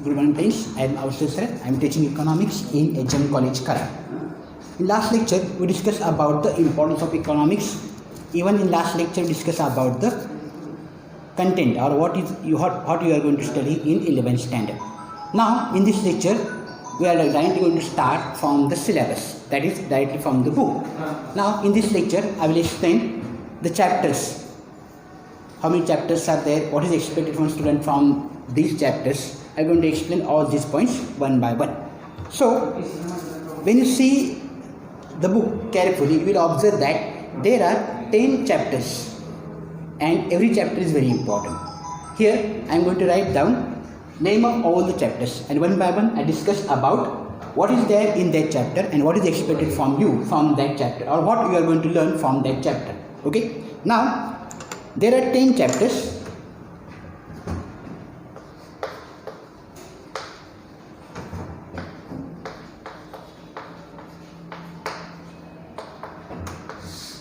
Good morning, friends. I am Avasthi Sir. I am teaching economics in HM College, Kara. In last lecture, we discussed about the importance of economics. Even in last lecture, we discussed about the content or what you are going to study in 11th standard. Now, in this lecture, we are directly going to start from the syllabus, that is directly from the book. Now, in this lecture, I will explain the chapters. How many chapters are there? What is expected from student from these chapters? I am going to explain all these points one by one. So, when you see the book carefully, you will observe that there are 10 chapters and every chapter is very important. Here, I am going to write down name of all the chapters and one by one I discuss about what is there in that chapter and what is expected from you from that chapter or what you are going to learn from that chapter. Okay. Now, there are 10 chapters.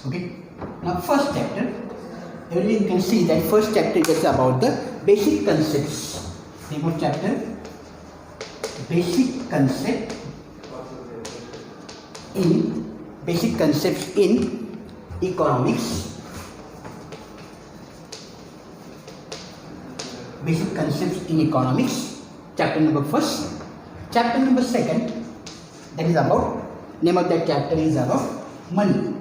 Okay. Now, first chapter, you can see that first chapter is about the basic concepts. Name of chapter: basic concepts in economics. Basic concepts in economics. Chapter number first. Chapter number second, that is about, name of that chapter is about money.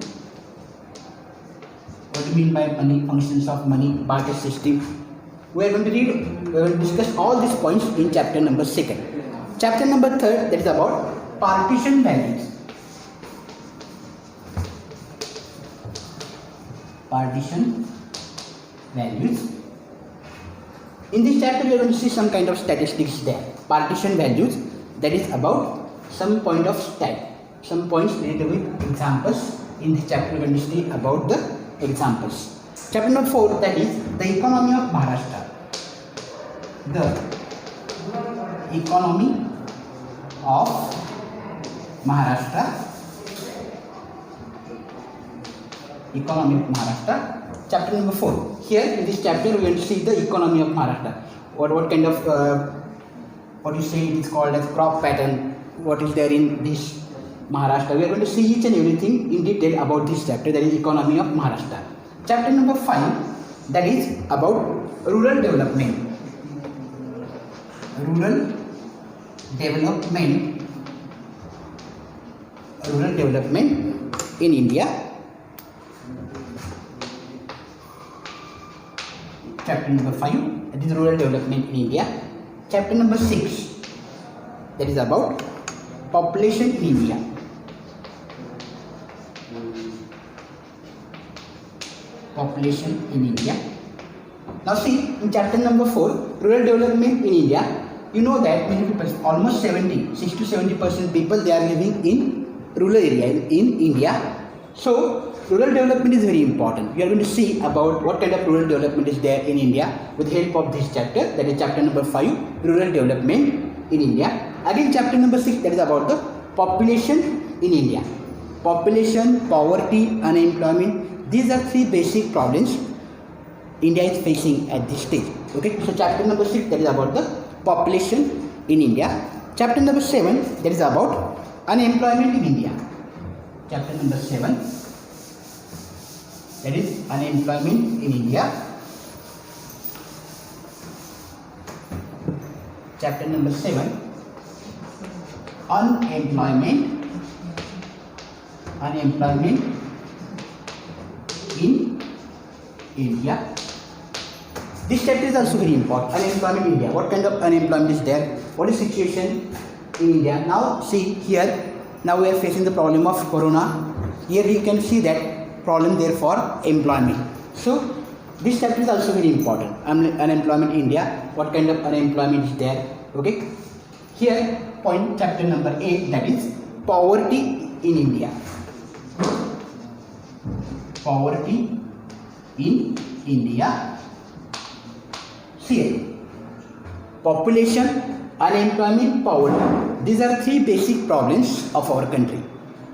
What do you mean by money? Functions of money, barter system. We are going to read, we are going to discuss all these points in chapter number second. Chapter number third, that is about partition values. Partition values. In this chapter, we are going to see some kind of statistics there. Partition values, that is about some point of stat, some points related with examples. In this chapter, we are going to see about the examples. Chapter number 4, that is the economy of Maharashtra. The economy of Maharashtra. Economy of Maharashtra. Chapter number 4. Here in this chapter we are going to see the economy of Maharashtra. What kind of what you say it is called as crop pattern. What is there in this Maharashtra? We are going to see each and everything in detail about this chapter, that is economy of Maharashtra. Chapter number 5, that is about rural development. Rural development in India. Chapter number 5, that is rural development in India. Chapter number 6, that is about population in India. Population in India. Now see, in chapter number 4, rural development in India, you know that many people, almost 6 to 70% people, they are living in rural area in India. So, rural development is very important. We are going to see about what kind of rural development is there in India with the help of this chapter, that is chapter number 5, rural development in India. Again, chapter number 6, that is about the population in India. Population, poverty, unemployment, these are 3 basic problems India is facing at this stage. Okay, so chapter number 6, that is about the population in India. Chapter number 7, that is about unemployment in India. Chapter number 7, that is unemployment in India. Chapter number 7, unemployment in India. This chapter is also very important. Unemployment in India. What kind of unemployment is there? What is situation in India? Now see here. Now we are facing the problem of corona. Here you can see that problem there for employment. So this chapter is also very important. Unemployment in India. What kind of unemployment is there? Okay. Here point chapter number 8, that is poverty in India. Poverty in India. See, population, unemployment, poverty. These are 3 basic problems of our country.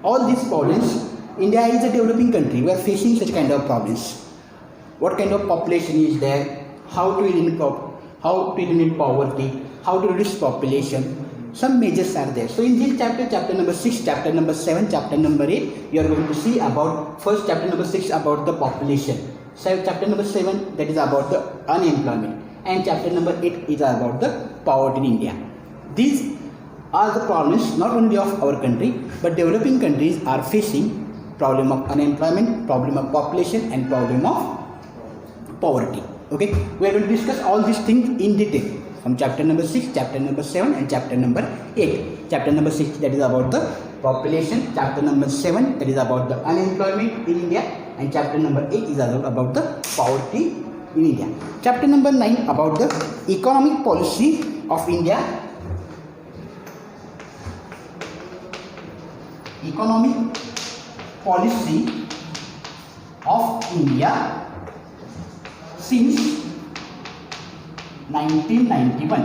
All these problems, India is a developing country. We are facing such kind of problems. What kind of population is there? How to how to eliminate poverty, how to reduce population. Some measures are there. So in this chapter, chapter number 6, chapter number 7, chapter number 8, you are going to see about first chapter number 6 about the population. So chapter number 7, that is about the unemployment, and chapter number 8 is about the poverty in India. These are the problems not only of our country but developing countries are facing. Problem of unemployment, problem of population, and problem of poverty. Okay, we are going to discuss all these things in detail from chapter number 6, chapter number 7, and chapter number 8. Chapter number 6, that is about the population. Chapter number 7, that is about the unemployment in India, and chapter number 8 is about the poverty in India. Chapter number 9 about the economic policy of India. Economic policy of India since 1991.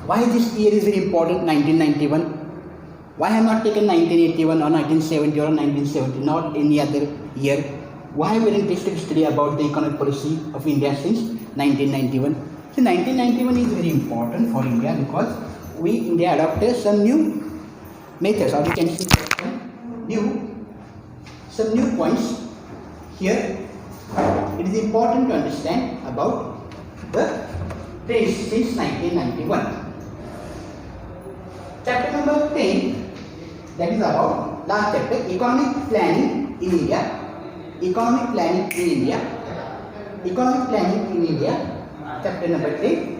Why this year is very important, 1991? Why I have not taken 1981 or 1970 or 1970, not any other year? Why we are interested to study about the economic policy of India since 1991? So 1991 is very important for India because we India adopted some new methods, or you can see some new points here. It is important to understand about the days since 1991. Chapter number 10, that is about last chapter, economic planning in India. Economic planning in India. Economic planning in India. Chapter number 10.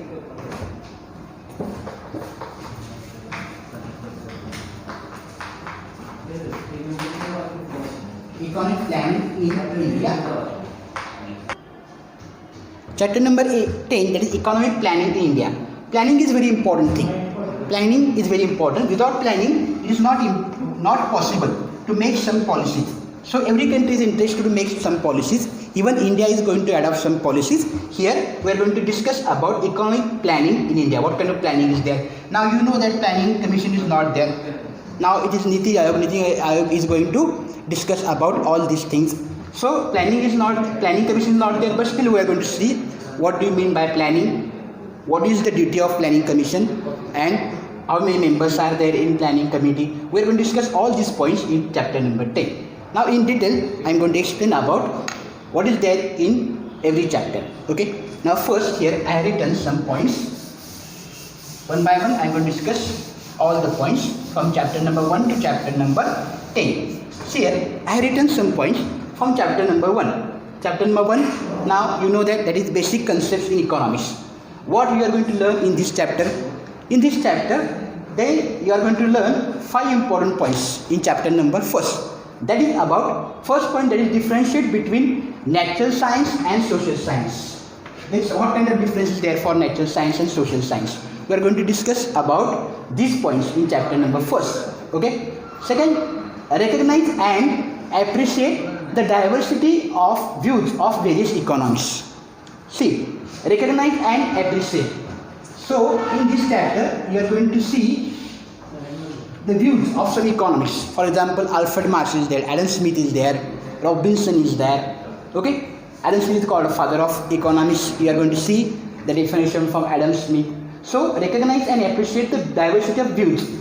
Economic planning in India. Chapter number 10, that is economic planning in India. Planning is very important thing. Planning is very important. Without planning, it is not possible to make some policies. So every country is interested to make some policies. Even India is going to adopt some policies. Here we are going to discuss about economic planning in India. What kind of planning is there? Now you know that planning commission is not there. Now it is Niti Aayog. Niti Aayog is going to discuss about all these things. So planning commission is not there, but still we are going to see what do you mean by planning, what is the duty of planning commission, and how many members are there in planning committee. We are going to discuss all these points in chapter number 10. Now in detail I am going to explain about what is there in every chapter. Okay. Now first here I have written some points. One by one I am going to discuss all the points from chapter number 1 to chapter number 10. See here I have written some points from chapter number 1. Chapter number 1, now you know that is basic concepts in economics. What you are going to learn in this chapter? In this chapter, then you are going to learn 5 important points in chapter number 1. That is about, first point, that is differentiate between natural science and social science. Means what kind of difference is there for natural science and social science? We are going to discuss about these points in chapter number 1. Okay. Second, recognize and appreciate the diversity of views of various economies. See, recognize and appreciate. So in this chapter you are going to see the views of some economists. For example, Alfred Marsh is there, Adam Smith is there, Robinson is there. Okay, Adam Smith is called the father of economics. You are going to see the definition from Adam Smith. So recognize and appreciate the diversity of views.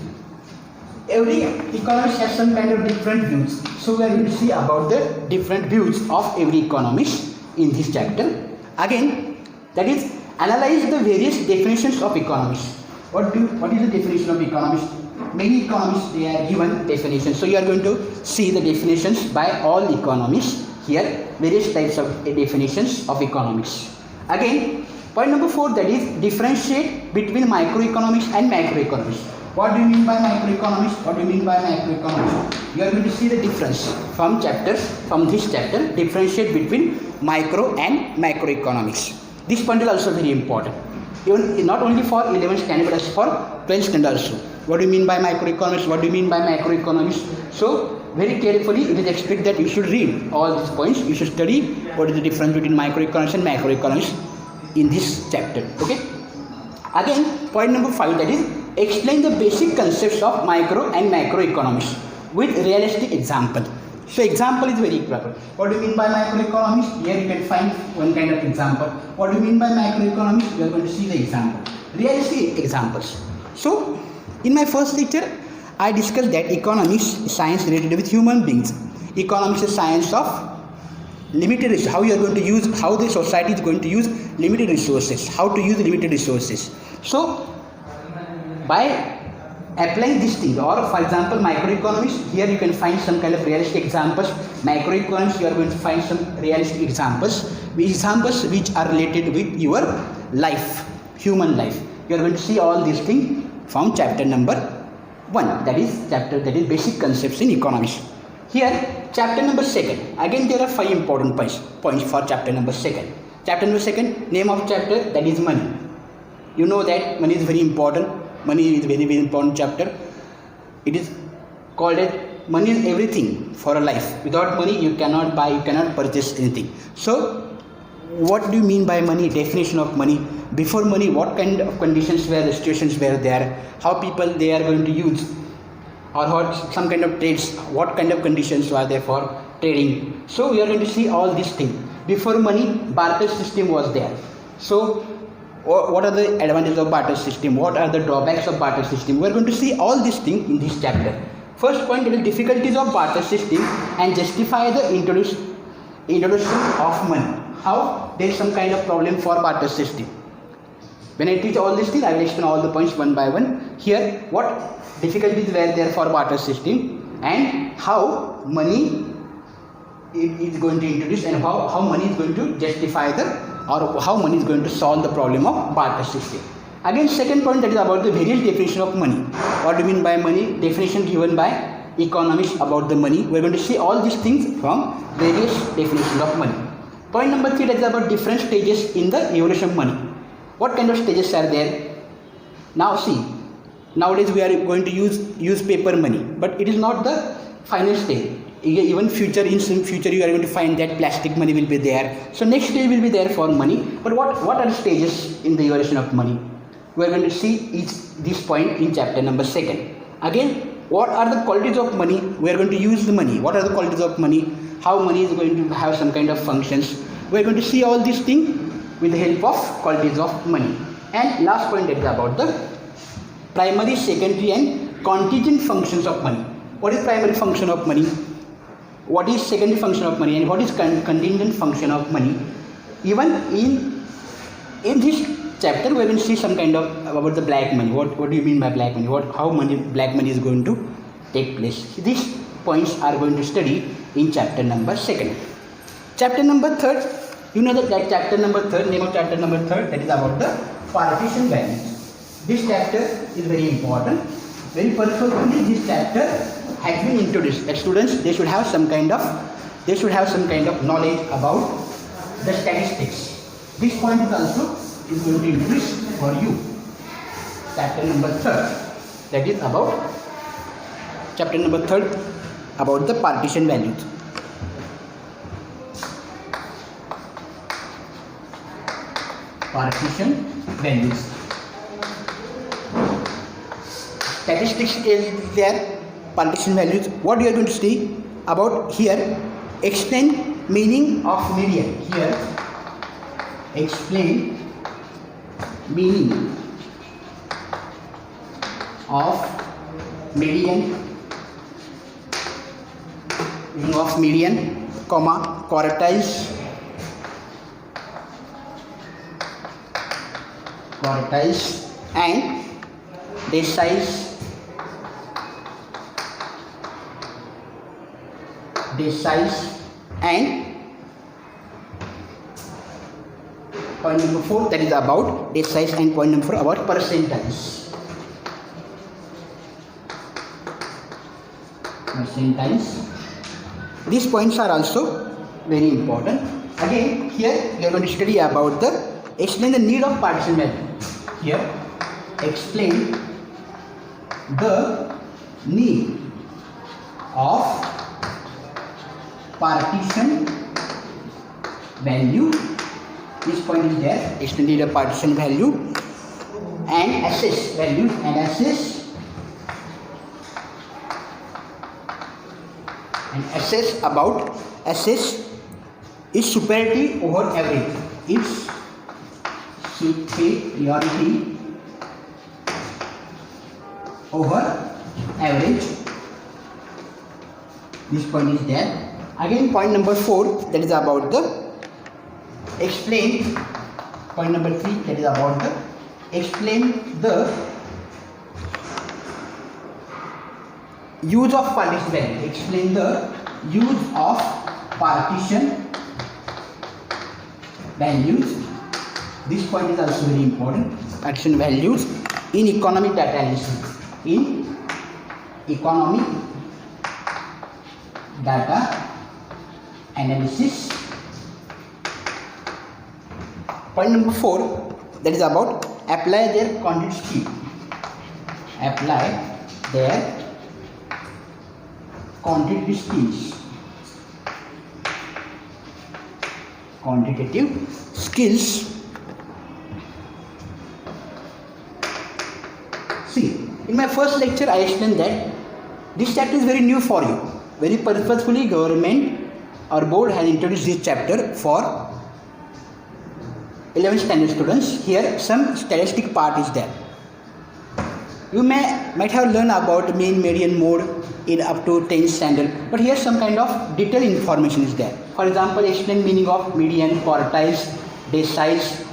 Every economist has some kind of different views. So we are going to see about the different views of every economist in this chapter. Again, that is analyze the various definitions of economists. What is the definition of economists? Many economists, they are given definitions. So you are going to see the definitions by all economists here, various types of definitions of economics. Again, point number 4, that is differentiate between microeconomics and macroeconomics. What do you mean by microeconomics? What do you mean by macroeconomics? You are going to see the difference from this chapter, differentiate between micro and macroeconomics. This point is also very important. Even not only for 11th standard but also for 12th standard also. What do you mean by microeconomics? What do you mean by macroeconomics? So very carefully it is expected that you should read all these points. You should study what is the difference between microeconomics and macroeconomics in this chapter. Okay. Again, point number 5, that is explain the basic concepts of micro and macroeconomics with realistic example. So example is very proper. What do you mean by macroeconomics? Here you can find one kind of example. What do you mean by macroeconomics? We are going to see the example. Realistic examples. So in my first lecture, I discussed that economics is science related with human beings. Economics is science of limited resources. How you are going to use, how the society is going to use limited resources. How to use limited resources. So by applying this thing, or for example microeconomics, here you can find some kind of realistic examples. Macroeconomics, you are going to find some realistic examples which are related with your life, human life. You are going to see all these things from chapter number 1, that is basic concepts in economics. Here chapter number 2, again there are 5 important points for chapter number 2. Chapter number 2, name of chapter, that is money. You know that money is very important. Money is very important chapter. It is called as money is everything for a life. Without money you cannot buy, you cannot purchase anything. So what do you mean by money? Definition of money. Before money, what kind of conditions were, situations were there? How people they are going to use, or what some kind of trades, what kind of conditions were there for trading. So we are going to see all these things. Before money, barter system was there. So what are the advantages of barter system? What are the drawbacks of barter system? We are going to see all these things in this chapter. First point is difficulties of barter system and justify the introduction of money. How there is some kind of problem for barter system. When I teach all these things, I will explain all the points one by one. Here, what difficulties were there for barter system and how money is going to introduce, and how money is going to justify or how money is going to solve the problem of barter system. Again, second point, that is about the various definition of money. What do you mean by money? Definition given by economics about the money. We are going to see all these things from various definitions of money. Point number 3, that is about different stages in the evolution of money. What kind of stages are there? Now see, nowadays we are going to use paper money, but it is not the final stage. Even in some future you are going to find that plastic money will be there. So next stage will be there for money. But what are the stages in the evolution of money? We are going to see this point in chapter number 2. Again, what are the qualities of money? We are going to use the money. What are the qualities of money? How money is going to have some kind of functions? We are going to see all these things with the help of qualities of money. And last point, that is about the primary, secondary and contingent functions of money. What is primary function of money? What is secondary function of money, and what is contingent function of money? Even in this chapter we will see some kind of about the black money. What do you mean by black money? How black money is going to take place? These points are going to study in chapter number 2. Chapter number 3, you know that chapter number 3, name of chapter number 3, that is about the partition values. This chapter is very important. Very purposefully this chapter has been introduced. As students, they should have some kind of knowledge about the statistics. This point is also going to be introduced for you. Chapter number 3, that is about chapter number 3 about the partition values. Partition values. Statistics is there. Partition values. What we are going to see about here? Explain meaning of median. Here, explain meaning of median. Meaning of median, comma, quartiles, and deciles. And point number 4, that is about deciles, and point number 4 about percentiles. These points are also very important. Again, here we are going to study about explain the need of partition value. Here, explain the need of partition value. This point is there. Extended a partition value and assess value assess is superiority over average. Its superiority over average. This point is there. Again, point number 4, that is about the explain. Point number 3, that is about the explain the use of partition value. Explain the use of partition values. This point is also very important. Partition values in economic data analysis. In economic data analysis. Point number 4, that is about apply their quantitative scheme. Apply their quantitative skills. Quantitative skills. See, in my first lecture I explained that this chapter is very new for you. Very purposefully government or board has introduced this chapter for 11th standard students. Here some statistic part is there. You might have learned about mean, median, mode in up to 10th standard, but here some kind of detailed information is there. For example, explain meaning of median, quartiles, deciles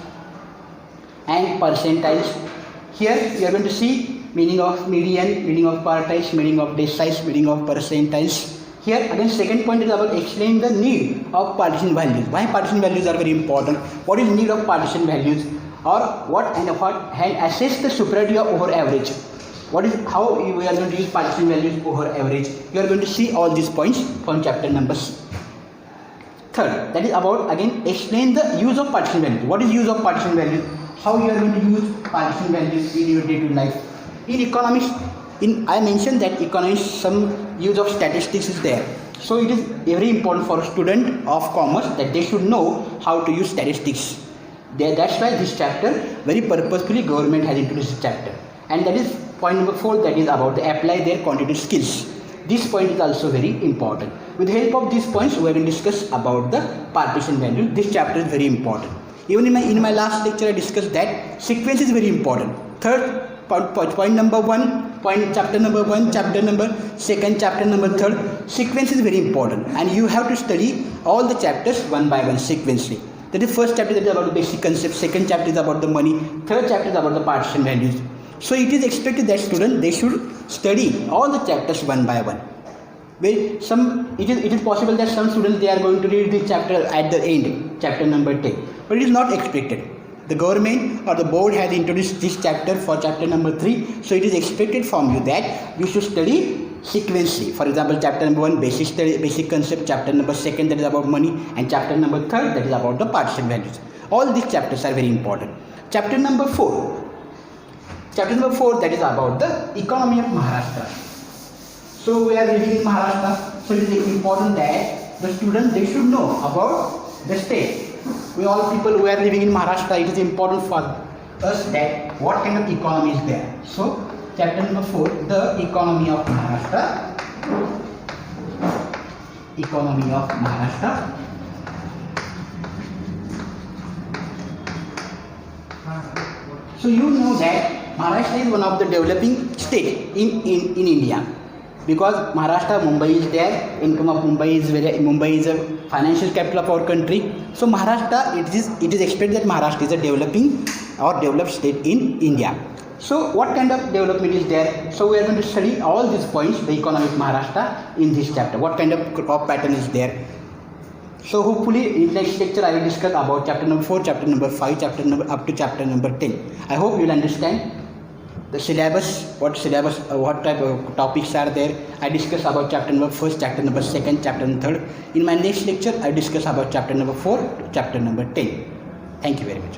and percentiles. Here you are going to see meaning of median, meaning of quartiles, meaning of deciles, meaning of percentiles. Here again second point is about explain the need of partition values. Why partition values are very important? What is need of partition values, or what and assess the superiority over average. What is how we are going to use partition values over average. You are going to see all these points from chapter number 3. Third, that is about again explain the use of partition values. What is use of partition values? How you are going to use partition values in your day-to-day life. In economics, I mentioned that economics some use of statistics is there. So it is very important for a student of commerce that they should know how to use statistics. That's why this chapter very purposefully government has introduced this chapter. And that is point number 4, that is about the apply their quantitative skills. This point is also very important. With the help of these points, we are going to discuss about the partition value. This chapter is very important. Even in my last lecture, I discussed that sequence is very important. Third, point number 1, chapter number 1, chapter number 2, chapter number 3, sequence is very important. And you have to study all the chapters one by one sequentially. That is first chapter, that is about the basic concepts. Second chapter is about the money. Third chapter is about the partition values. So it is expected that students, they should study all the chapters one by one. It is possible that some students, they are going to read this chapter at the end, chapter number 10. But it is not expected. The government or the board has introduced this chapter for chapter number 3. So it is expected from you that you should study sequentially. For example, chapter number 1, basic concept, chapter number 2, that is about money, and chapter number 3, that is about the partition values. All these chapters are very important. Chapter number 4, that is about the economy of Maharashtra. So we are living in Maharashtra, so it is important that the students, they should know about the state. We all people who are living in Maharashtra, it is important for us that what kind of economy is there. So chapter number 4, the economy of Maharashtra. Economy of Maharashtra. So you know that Maharashtra is one of the developing states in India. Because Maharashtra, Mumbai is there, income of Mumbai is a financial capital of our country. So Maharashtra, it is expected that Maharashtra is a developing or developed state in India. So what kind of development is there? So we are going to study all these points, the economy of Maharashtra, in this chapter. What kind of crop pattern is there? So hopefully in next lecture I will discuss about chapter number 4, chapter number 5, up to chapter number 10. I hope you will understand the syllabus, what type of topics are there. I discuss about chapter number 1, chapter number 2, chapter number 3. In my next lecture I discuss about chapter number 4 to chapter number 10. Thank you very much.